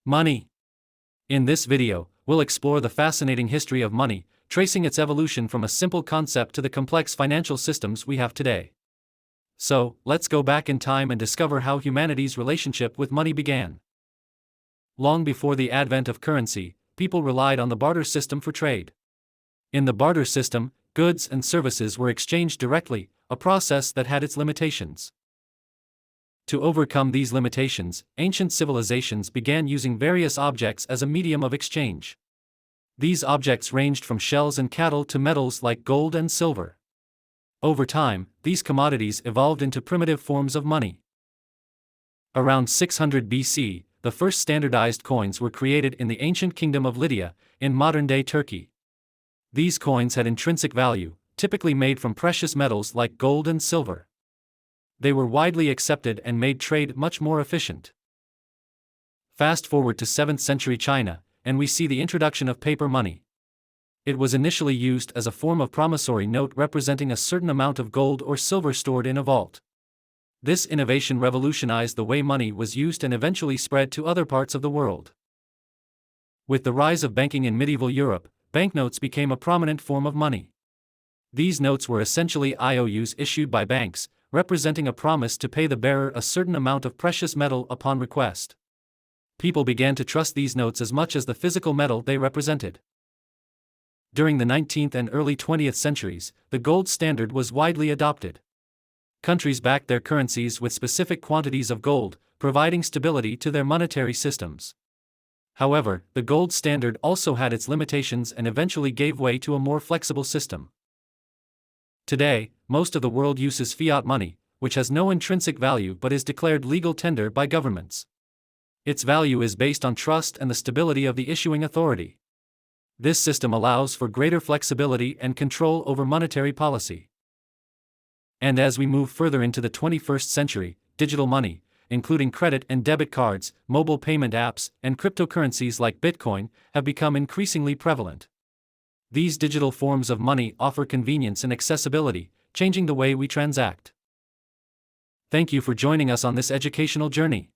Money. In this video, we'll explore the fascinating history of money, tracing its evolution from a simple concept to the complex financial systems we have today. So, let's go back in time and discover how humanity's relationship with money began. Long before the advent of currency, people relied on the barter system for trade. In the barter system, goods and services were exchanged directly, a process that had its limitations. To overcome these limitations, ancient civilizations began using various objects as a medium of exchange. These objects ranged from shells and cattle to metals like gold and silver. Over time, these commodities evolved into primitive forms of money. Around 600 BC, the first standardized coins were created in the ancient kingdom of Lydia, in modern-day Turkey. These coins had intrinsic value, typically made from precious metals like gold and silver. They were widely accepted and made trade much more efficient. Fast forward to 7th century China, and we see the introduction of paper money. It was initially used as a form of promissory note representing a certain amount of gold or silver stored in a vault. This innovation revolutionized the way money was used and eventually spread to other parts of the world. With the rise of banking in medieval Europe, banknotes became a prominent form of money. These notes were essentially IOUs issued by banks, representing a promise to pay the bearer a certain amount of precious metal upon request. People began to trust these notes as much as the physical metal they represented. During the 19th and early 20th centuries, the gold standard was widely adopted. Countries backed their currencies with specific quantities of gold, providing stability to their monetary systems. However, the gold standard also had its limitations and eventually gave way to a more flexible system. Today, most of the world uses fiat money, which has no intrinsic value but is declared legal tender by governments. Its value is based on trust and the stability of the issuing authority. This system allows for greater flexibility and control over monetary policy. And as we move further into the 21st century, digital money, including credit and debit cards, mobile payment apps, and cryptocurrencies like Bitcoin, have become increasingly prevalent. These digital forms of money offer convenience and accessibility, changing the way we transact. Thank you for joining us on this educational journey.